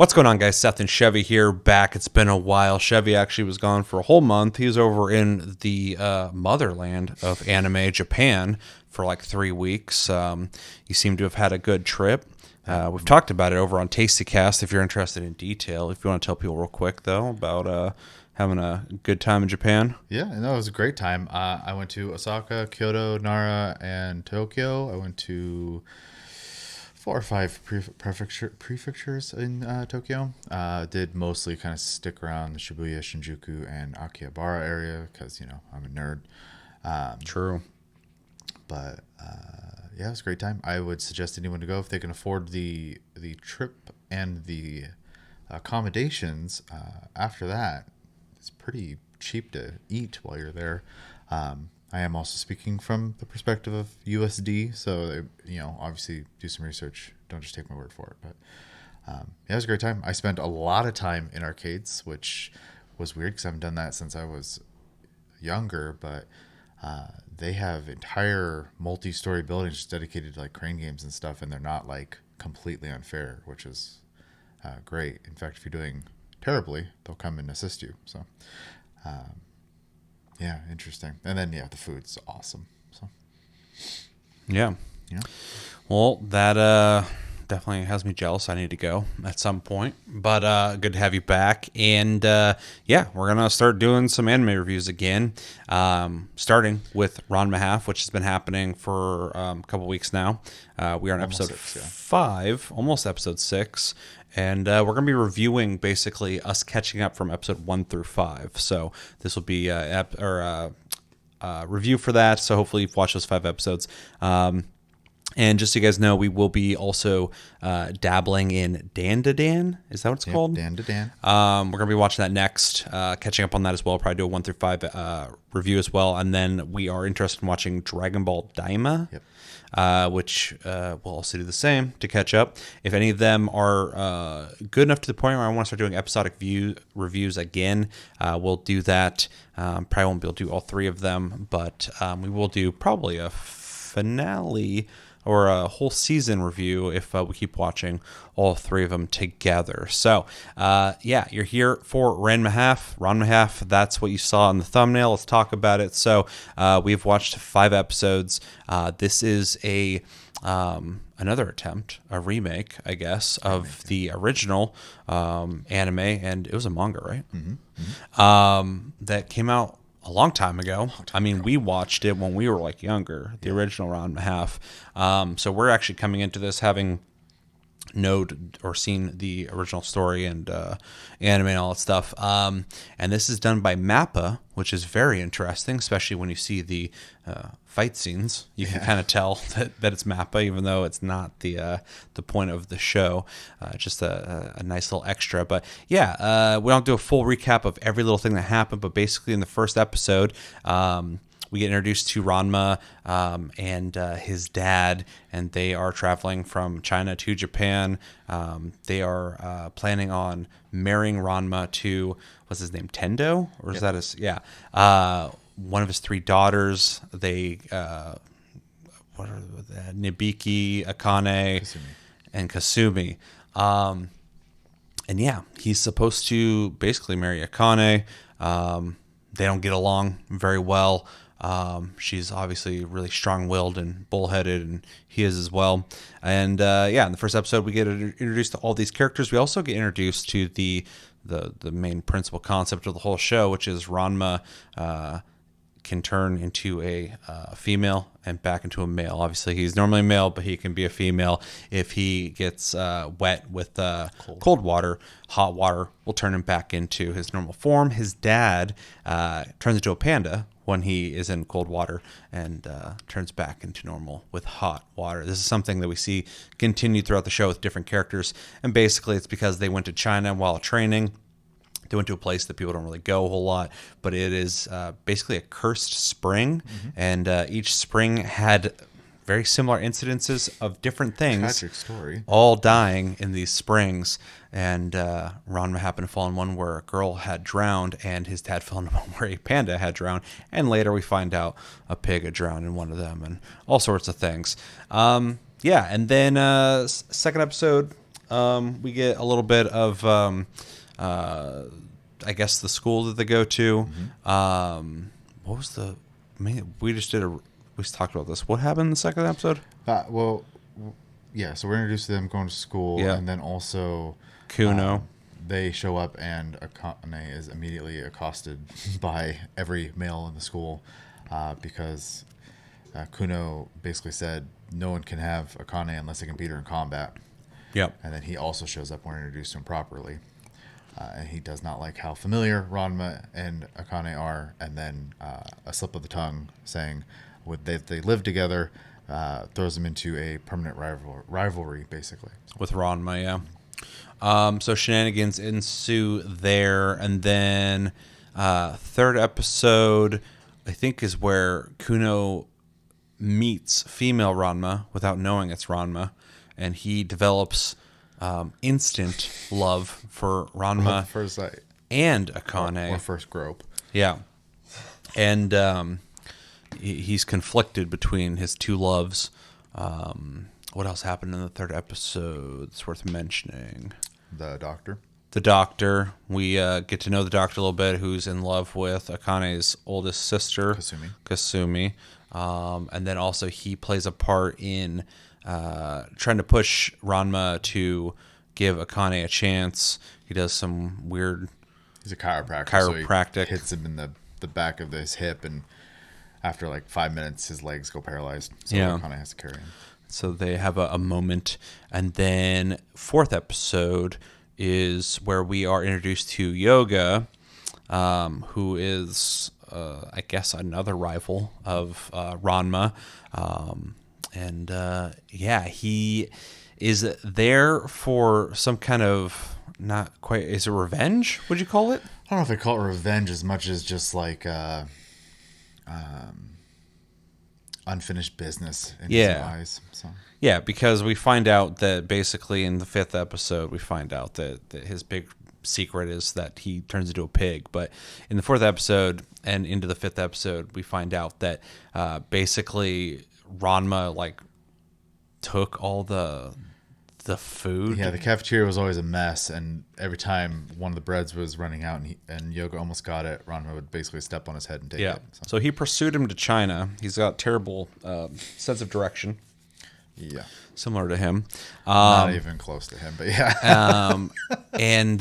What's going on, guys? Seth and Chevy here, back. It's been a while. Chevy actually was gone for a whole month. He's over in the motherland of anime, Japan, for like 3 weeks. You seem to have had a good trip. We've talked about it over on TastyCast if you're interested in detail. If you want to tell people real quick, though, about having a good time in Japan. Yeah, no, it was a great time. I went to Osaka, Kyoto, Nara, and Tokyo. I went to 4 or 5 prefectures in Tokyo. Did mostly kind of stick around the Shibuya, Shinjuku, and Akihabara area because, I'm a nerd. True. But yeah, it was a great time. I would suggest anyone to go if they can afford the trip and the accommodations. After that, it's pretty cheap to eat while you're there. I am also speaking from the perspective of USD, so obviously do some research. Don't just take my word for it. But yeah, it was a great time. I spent a lot of time in arcades, which was weird because I haven't done that since I was younger. But they have entire multi-story buildings dedicated to like crane games and stuff, and they're not like completely unfair, which is great. In fact, if you're doing terribly, they'll come and assist you. So. Yeah, interesting. And then the food's awesome. So Yeah. yeah. Well, that definitely has me jealous. I need to go at some point. But good to have you back. And yeah, we're going to start doing some anime reviews again, starting with Ranma, which has been happening for a couple weeks now. We are on episode 5, almost episode 6. And we're going to be reviewing basically us catching up from episode 1 through 5. So this will be a review for that. So hopefully you've watched those 5 episodes. And just so you guys know, we will be also dabbling in Dan to Dan. Is that what it's called? Dan to Dan. We're going to be watching that next, catching up on that as well. Probably do a 1 through 5 review as well. And then we are interested in watching Dragon Ball Daima. Yep. Which we'll also do the same to catch up. If any of them are good enough to the point where I want to start doing episodic reviews again, we'll do that. Probably won't be able to do all 3 of them, but we will do probably a finale or a whole season review if we keep watching all 3 of them together. So, yeah, you're here for Ranma. That's what you saw in the thumbnail. Let's talk about it. So, we've watched 5 episodes. This is another attempt, a remake, I guess, of the original anime, and it was a manga, right? Mm-hmm. That came out a long time ago. We watched it when we were like younger, the original Ranma. So we're actually coming into this having known or seen the original story and anime and all that stuff. And this is done by Mappa, which is very interesting, especially when you see the fight scenes. You can kind of tell that it's Mappa, even though it's not the point of the show. Just a nice little extra. But yeah, we don't do a full recap of every little thing that happened, but basically in the first episode, we get introduced to Ranma and his dad, and they are traveling from China to Japan. They are planning on marrying Ranma to, what's his name, Tendo? Or is that his, one of his 3 daughters. They, what are the, Nibiki, Akane, Kasumi. and Kasumi. And yeah, he's supposed to basically marry Akane. They don't get along very well. She's obviously really strong-willed and bullheaded, and he is as well. And yeah, in the first episode, we get introduced to all these characters. We also get introduced to the main principal concept of the whole show, which is Ranma can turn into a female and back into a male. Obviously, he's normally a male, but he can be a female if he gets wet with cold water. Hot water will turn him back into his normal form. His dad turns into a panda when he is in cold water and turns back into normal with hot water. This is something that we see continued throughout the show with different characters, and basically it's because they went to China while training. They went to a place that people don't really go a whole lot, but it is basically a cursed spring, and each spring had very similar incidences of different things. Tragic story. All dying in these springs, and Ranma happened to fall in one where a girl had drowned, and his dad fell in one where a panda had drowned, and later we find out a pig had drowned in one of them, and all sorts of things. Yeah, and then second episode, We get a little bit of, I guess, the school that they go to. What was the? We just did we talked about this. What happened in the second episode? Yeah. So we're introduced to them going to school, and then also Kuno. They show up, and Akane is immediately accosted by every male in the school because Kuno basically said no one can have Akane unless they can beat her in combat. Yep. And then he also shows up when introduced to him properly. And he does not like how familiar Ranma and Akane are. And then a slip of the tongue saying they live together throws them into a permanent rivalry, basically. With Ranma, yeah. So shenanigans ensue there, and then third episode, I think, is where Kuno meets female Ranma without knowing it's Ranma, and he develops instant love for Ranma First sight. and Akane. Or first grope. Yeah, and he's conflicted between his two loves. What else happened in the third episode that's worth mentioning? The doctor. The doctor. We get to know the doctor a little bit, who's in love with Akane's oldest sister, Kasumi. And then also he plays a part in trying to push Ranma to give Akane a chance. He does some weird... He's a chiropractor. Chiropractic. So he hits him in the back of his hip, and after like 5 minutes, his legs go paralyzed. So Akane has to carry him. So they have a moment. And then fourth episode is where we are introduced to Yoga, who is, I guess, another rival of Ranma. He is there for some kind of, not quite, is it revenge, would you call it? I don't know if they call it revenge as much as just like unfinished business in his eyes. So. Yeah, because we find out that basically in the fifth episode, we find out that his big secret is that he turns into a pig. But in the fourth episode and into the fifth episode, we find out that basically Ranma took all the food. Yeah, the cafeteria was always a mess, and every time one of the breads was running out and Yoga almost got it, Ranma would basically step on his head and take it. So he pursued him to China. He's got terrible sense of direction. Yeah. Similar to him. Not even close to him, but yeah. And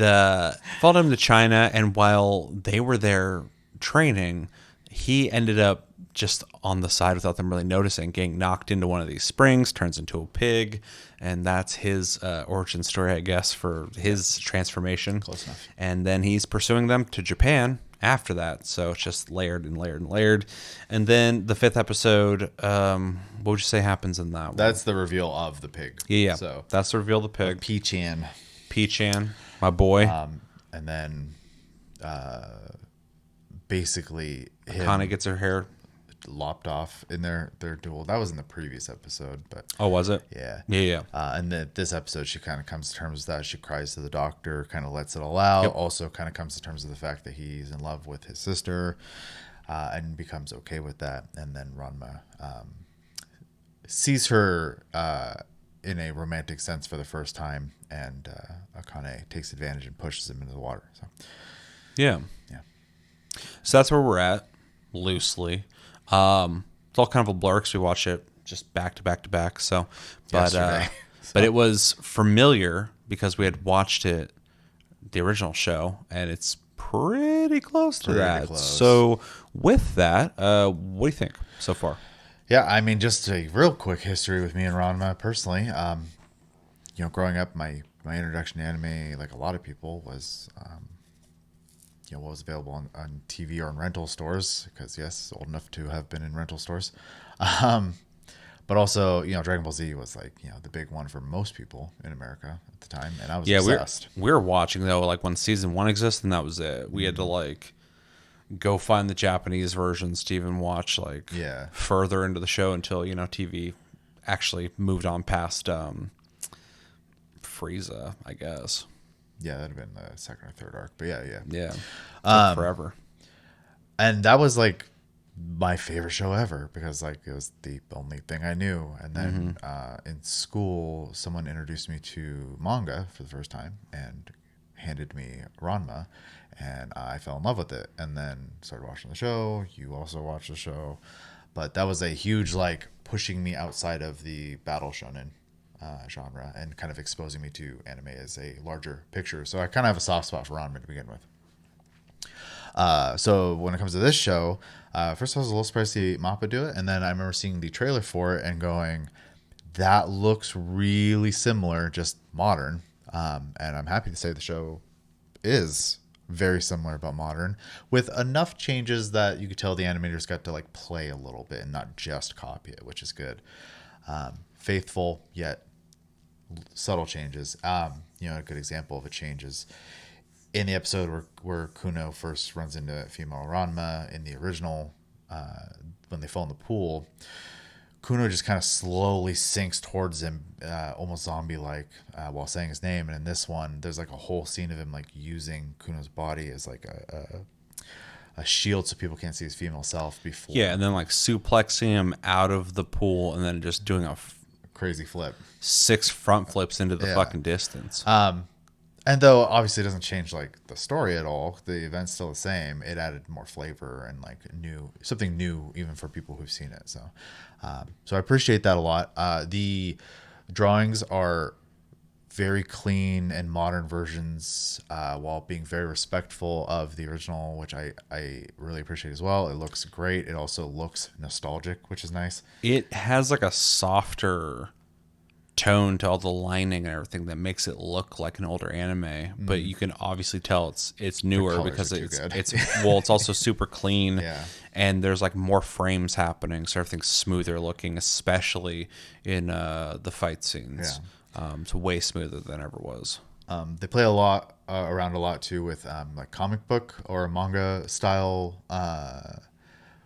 followed him to China, and while they were there training, he ended up just on the side without them really noticing, getting knocked into one of these springs, turns into a pig, and that's his origin story, I guess, for his transformation. Close enough. And then he's pursuing them to Japan after that, so it's just layered and layered and layered. And then the fifth episode, what would you say happens in that one? That's the reveal of the pig. Yeah, so that's the reveal of the pig. P-chan, my boy. and then basically Akane gets her hair lopped off in their duel. That was in the previous episode, but was it? Yeah. And then this episode, she kind of comes to terms with that. She cries to the doctor, kind of lets it all out. Yep. Also, kind of comes to terms with the fact that he's in love with his sister, and becomes okay with that. And then Ranma sees her in a romantic sense for the first time, and Akane takes advantage and pushes him into the water. So, yeah. So that's where we're at, loosely. It's all kind of a blur because we watch it just back to back to back. So, but but it was familiar because we had watched it, the original show, and it's pretty close to that. Close. So with that, what do you think so far? Yeah, I mean, just a real quick history with me and Ranma personally. Growing up, my introduction to anime, like a lot of people, was what was available on TV or in rental stores, because yes, old enough to have been in rental stores. But also, Dragon Ball Z was like, the big one for most people in America at the time, and I was obsessed. We were watching though, like when season 1 existed, and that was it. We had to go find the Japanese versions to even watch further into the show until TV actually moved on past Frieza, I guess. Yeah, that'd have been the second or third arc, but yeah. Took forever. And that was like my favorite show ever because like it was the only thing I knew. And then in school, someone introduced me to manga for the first time and handed me Ranma, and I fell in love with it. And then started watching the show. You also watched the show, but that was a huge like pushing me outside of the battle shonen genre and kind of exposing me to anime as a larger picture. So I kind of have a soft spot for Ranma to begin with. So when it comes to this show, first I was a little surprised to see Mappa do it, and then I remember seeing the trailer for it and going, "That looks really similar, just modern." And I'm happy to say the show is very similar but modern, with enough changes that you could tell the animators got to like play a little bit and not just copy it, which is good. Faithful yet subtle changes. A good example of a change is in the episode where Kuno first runs into female Ranma in the original, when they fall in the pool, Kuno just kind of slowly sinks towards him, almost zombie-like, while saying his name. And in this one, there's like a whole scene of him like using Kuno's body as like a shield so people can't see his female self before. Yeah, and then like suplexing him out of the pool and then just doing a crazy flip. 6 front flips into the fucking distance. And though obviously it doesn't change like the story at all, the event's still the same. It added more flavor and like something new even for people who've seen it. So I appreciate that a lot. The drawings are very clean and modern versions, while being very respectful of the original, which I really appreciate as well. It looks great. It also looks nostalgic, which is nice. It has like a softer tone to all the lining and everything that makes it look like an older anime, but you can obviously tell it's newer because it's also super clean, and there's like more frames happening, so everything's smoother looking, especially in the fight scenes. It's way smoother than ever was. They play a lot around a lot too with like comic book or manga style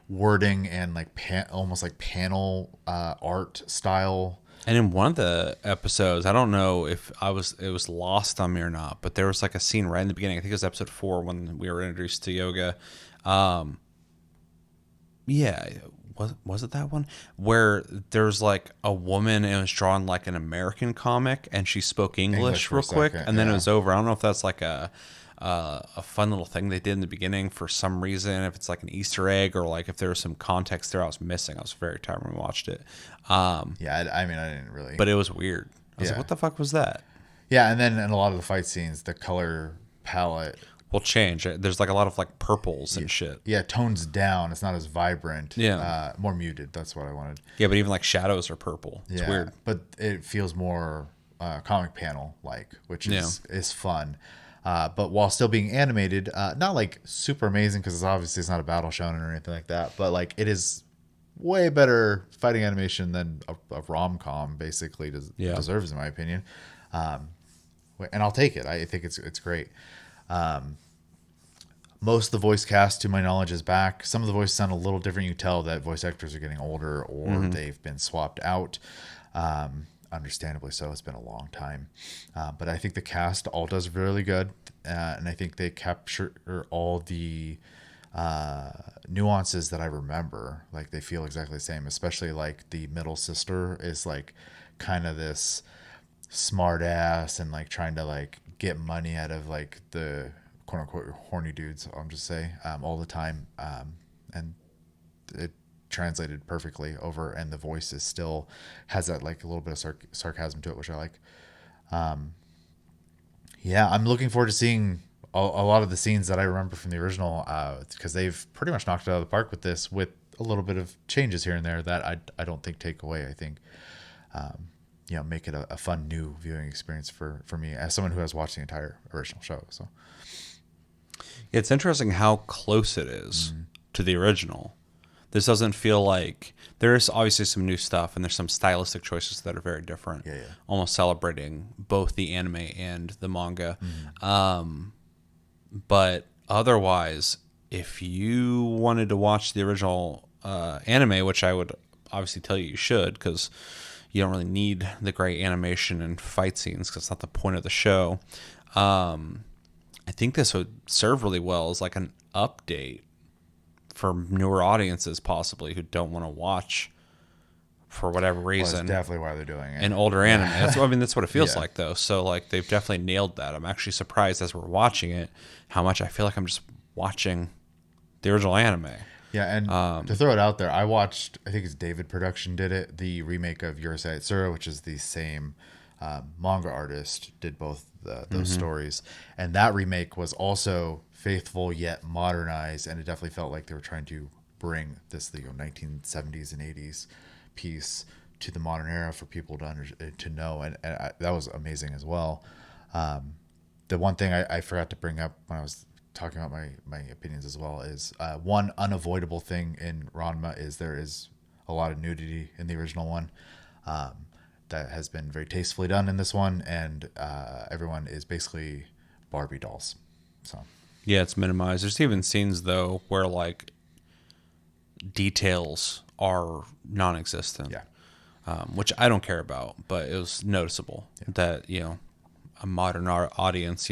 wording and like almost like panel art style. And in one of the episodes, I don't know if it was lost on me or not, but there was like a scene right in the beginning. I think it was episode 4 when we were introduced to yoga. Was it that one where there's like a woman and it was drawn like an American comic and she spoke English real quick, and then it was over. I don't know if that's like a fun little thing they did in the beginning for some reason, if it's like an Easter egg or like if there was some context there I was missing. I was very tired when we watched it. I didn't really, but it was weird. I was like, what the fuck was that? Yeah, and then in a lot of the fight scenes, the color palette will change. There's like a lot of like purples and shit. Yeah, tones down. It's not as vibrant. Yeah, more muted. That's what I wanted. Yeah, but even like shadows are purple. It's weird. But it feels more comic panel like, which is fun. But while still being animated, not like super amazing because obviously it's not a battle shonen or anything like that. But like it is way better fighting animation than a rom-com basically deserves, in my opinion. And I'll take it. I think it's great. Most of the voice cast, to my knowledge, is back. Some of the voices sound a little different. You can tell that voice actors are getting older or they've been swapped out. Understandably so. It's been a long time. But I think the cast all does really good. And I think they capture all the nuances that I remember. Like they feel exactly the same, especially like the middle sister is like kind of this smart ass and like trying to like get money out of like the quote unquote horny dudes, I'll just say, all the time. And it translated perfectly over, and the voice is still has that like a little bit of sarcasm to it, which I like. I'm looking forward to seeing a lot of the scenes that I remember from the original, because they've pretty much knocked it out of the park with this, with a little bit of changes here and there that I don't think take away. I think make it a fun new viewing experience for me as someone who has watched the entire original show. So it's interesting how close it is to the original. This doesn't feel like there's obviously some new stuff and there's some stylistic choices that are very different. Almost celebrating both the anime and the manga. But otherwise, if you wanted to watch the original anime, which I would obviously tell you should, because you don't really need the great animation and fight scenes because it's not the point of the show. I think this would serve really well as like an update for newer audiences possibly who don't want to watch for whatever Well, reason that's definitely why they're doing it. an older anime. That's what it feels Yeah. like though. So like they've definitely nailed that. I'm actually surprised as we're watching it how much I feel like I'm just watching the original anime. Yeah, and to throw it out there, I watched, I think it's David Production did it, the remake of Urusei Yatsura, which is the same manga artist, did both those stories. And that remake was also faithful yet modernized, and it definitely felt like they were trying to bring this 1970s and 80s piece to the modern era for people to know, and that was amazing as well. The one thing I forgot to bring up when I was talking about my opinions as well is one unavoidable thing in Ranma is there is a lot of nudity in the original one that has been very tastefully done in this one, and everyone is basically Barbie dolls. So Yeah, it's minimized. There's even scenes though where like details are non-existent. yeah, Which I don't care about, but it was noticeable that, a modern audience,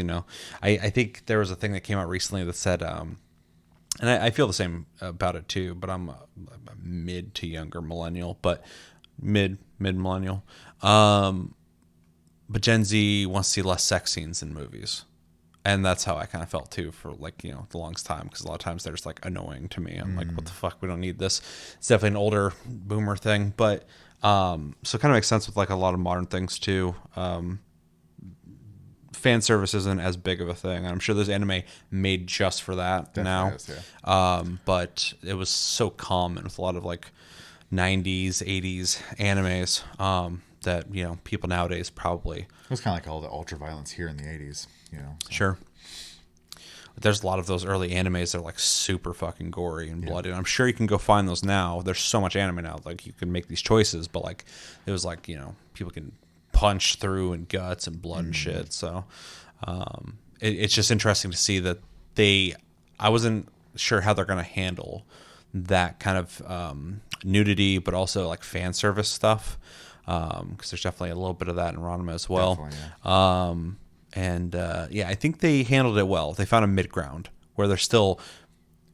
I think there was a thing that came out recently that said, and I feel the same about it too, but I'm a mid to younger millennial, but mid millennial. But Gen Z wants to see less sex scenes in movies. And that's how I kind of felt too for like, the longest time. Because a lot of times they're just like annoying to me. I'm like, what the fuck? We don't need this. It's definitely an older boomer thing. But so it kind of makes sense with like a lot of modern things too. Fan service isn't as big of a thing. I'm sure there's anime made just for that now. is, yeah. But it was so common with a lot of like 90s, 80s animes that, people nowadays probably. It was kind of like all the ultra violence here in the 80s, so. Sure. There's a lot of those early animes that are like super fucking gory and bloody. And I'm sure you can go find those now. There's so much anime now. Like you can make these choices, but like it was like, people can punch through and guts and blood and shit. So it's just interesting to see that I wasn't sure how they're going to handle that kind of nudity, but also like fan service stuff. Because there's definitely a little bit of that in Ranma as well. I think they handled it well. They found a mid ground where they're still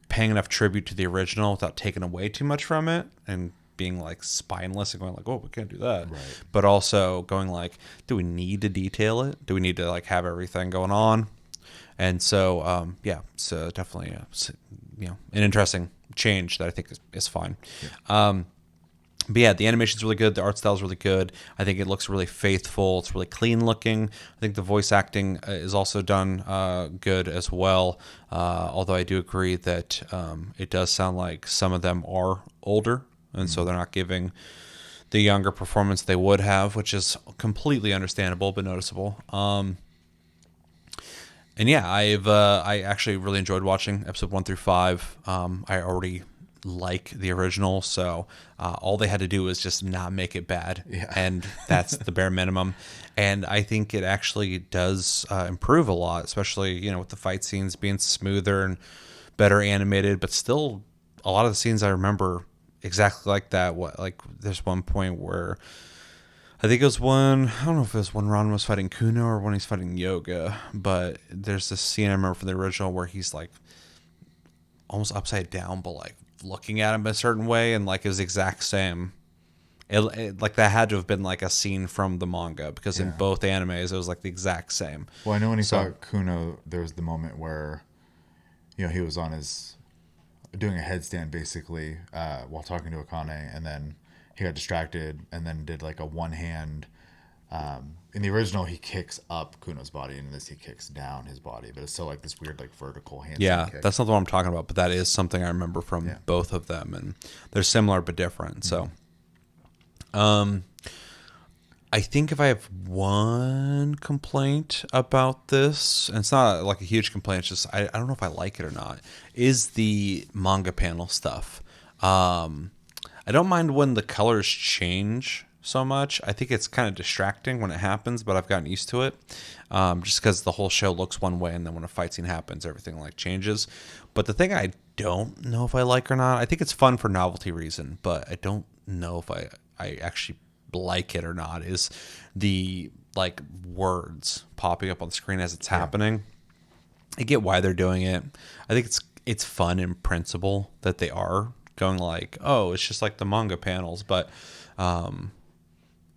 paying enough tribute to the original without taking away too much from it and being like spineless and going like, oh, we can't do that. Right. But also going like, do we need to detail it? Do we need to like have everything going on? And so, so definitely, an interesting change that I think is fine. Yeah. But yeah, the animation's really good. The art style's really good. I think it looks really faithful. It's really clean looking. I think the voice acting is also done good as well. Although I do agree that it does sound like some of them are older, and so they're not giving the younger performance they would have, which is completely understandable but noticeable. And yeah, I actually really enjoyed watching episode 1 through 5. I already like the original, so all they had to do was just not make it bad, and that's the bare minimum. And I think it actually does improve a lot, especially with the fight scenes being smoother and better animated, but still a lot of the scenes I remember exactly like that. There's one point where I think it was I don't know if it was when Ron was fighting Kuno or when he's fighting Yoga, but there's this scene I remember from the original where he's like almost upside down, but like looking at him a certain way, and like it was the exact same. Like that had to have been like a scene from the manga, because in both animes it was like the exact same. Well, I know when he fought Kuno, there was the moment where, he was on doing a headstand basically while talking to Akane, and then he got distracted and then did like a one hand. In the original, he kicks up Kuno's body, and in this, he kicks down his body. But it's still like this weird, like vertical handstand kick. That's not what I'm talking about, but that is something I remember from both of them, and they're similar but different. So, I think if I have one complaint about this, and it's not like a huge complaint, it's just I don't know if I like it or not, is the manga panel stuff. I don't mind when the colors change so much. I think it's kind of distracting when it happens, but I've gotten used to it, just because the whole show looks one way, and then when a fight scene happens, everything like changes. But the thing I don't know if I like or not, I think it's fun for novelty reason, but I don't know if I actually like it or not, is the like words popping up on the screen as it's happening. I get why they're doing it. I think it's fun in principle that they are going like, oh, it's just like the manga panels, but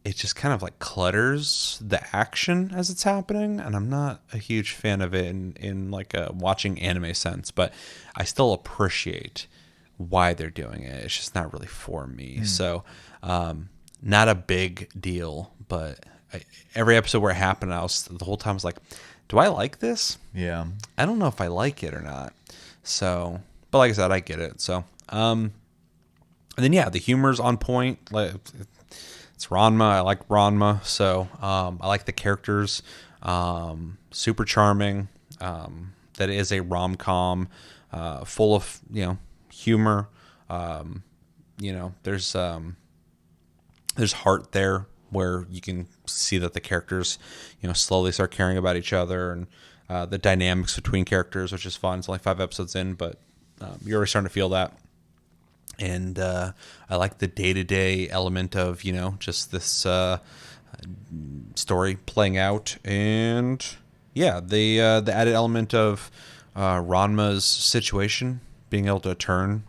it just kind of like clutters the action as it's happening, and I'm not a huge fan of it in like a watching anime sense, but I still appreciate why they're doing it. It's just not really for me. So not a big deal, but every episode where it happened, the whole time I was like, do I like this? Yeah. I don't know if I like it or not. So, but like I said, I get it. So, and then yeah, the humor's on point. Like, it's Ranma. I like Ranma. So, I like the characters. Super charming. That is a rom-com, full of, humor. There's heart there where you can see that the characters, slowly start caring about each other, and the dynamics between characters, which is fun. It's only 5 episodes in, but you're already starting to feel that. And I like the day-to-day element of, just this story playing out. And yeah, the added element of Ranma's situation, being able to turn,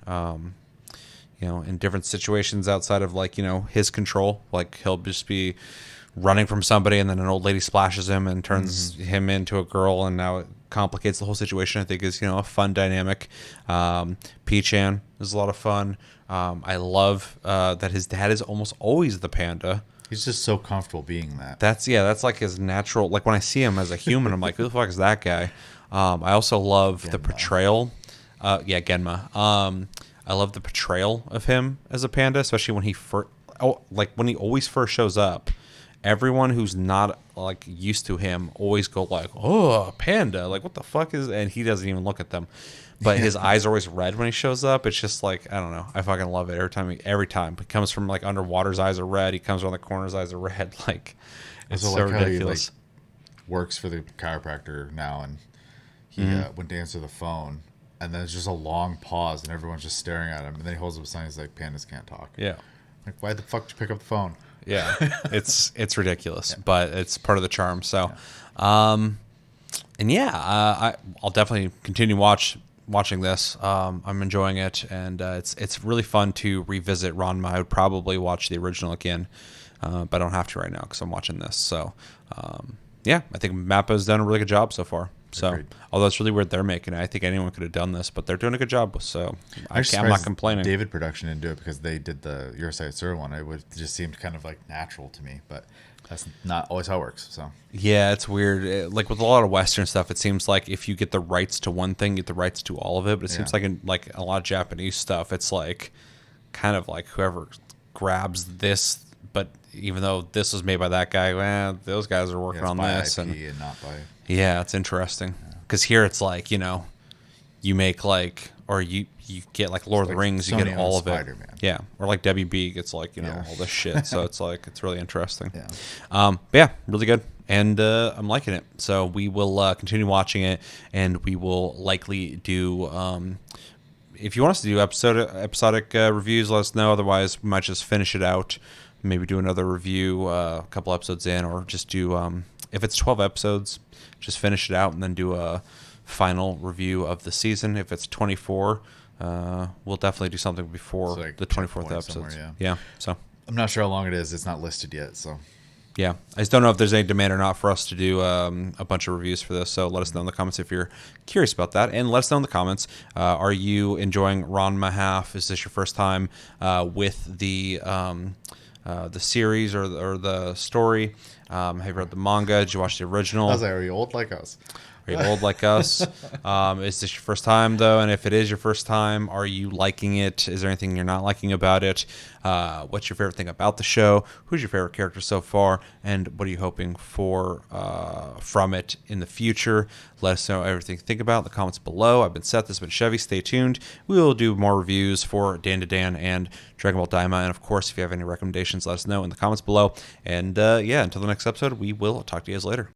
in different situations outside of like, his control. Like he'll just be running from somebody and then an old lady splashes him and turns him into a girl, and now it complicates the whole situation. I think is, a fun dynamic. P-chan is a lot of fun. I love that his dad is almost always the panda. He's just so comfortable being that. That's like his natural, like when I see him as a human, I'm like, who the fuck is that guy? I also love the portrayal. Genma. I love the portrayal of him as a panda, especially when he when he always first shows up. Everyone who's not like used to him always go like, "Oh, panda! Like what the fuck is?" And he doesn't even look at them. But his eyes are always red when he shows up. It's just like, I don't know. I fucking love it every time. He comes from like underwater, his eyes are red. He comes around the corner, his eyes are red. Like it's so like ridiculous. How he, works for the chiropractor now, and he went to answer the phone. And then it's just a long pause, and everyone's just staring at him. And then he holds up a sign. He's like, "Pandas can't talk." Yeah. Like, why the fuck did you pick up the phone? Yeah, it's ridiculous, but it's part of the charm. So, and yeah, I'll definitely continue watching this. I'm enjoying it, and it's really fun to revisit Ranma. I would probably watch the original again, but I don't have to right now because I'm watching this. So, yeah, I think Mappa's done a really good job so far. So, Agreed. Although it's really weird they're making it, I think anyone could have done this, but they're doing a good job. So I'm not complaining. David Production didn't do it because they did the Your Side Sir one. It just seemed kind of like natural to me, but that's not always how it works. So yeah, it's weird. Like with a lot of Western stuff, it seems like if you get the rights to one thing, you get the rights to all of it. But it seems like in like a lot of Japanese stuff, it's like kind of like whoever grabs this. But even though this was made by that guy, those guys are working on this, IP and not by. Yeah, it's interesting because here it's like you make like or you get like Lord of the Rings, you get all of it. Yeah, or like WB gets like all this shit. So it's like it's really interesting. Yeah. But yeah, really good, and I'm liking it. So we will continue watching it, and we will likely do. If you want us to do episodic reviews, let us know. Otherwise, we might just finish it out. Maybe do another review a couple episodes in, or just do if it's 12 episodes, just finish it out and then do a final review of the season. If it's 24, we'll definitely do something before like the 24th episode. Yeah. So I'm not sure how long it is. It's not listed yet. So yeah, I just don't know if there's any demand or not for us to do a bunch of reviews for this. So let us know in the comments if you're curious about that, and let us know in the comments. Are you enjoying Ranma half? Is this your first time with the series or the story? Have you read the manga? Did you watch the original? I was like, are you old like us? Are you old like us? Is this your first time, though? And if it is your first time, are you liking it? Is there anything you're not liking about it? What's your favorite thing about the show? Who's your favorite character so far? And what are you hoping for from it in the future? Let us know everything you think about in the comments below. I've been Seth. This has been Chevy. Stay tuned. We will do more reviews for Dan to Dan and Dragon Ball Daima. And, of course, if you have any recommendations, let us know in the comments below. And, yeah, until the next episode, we will talk to you guys later.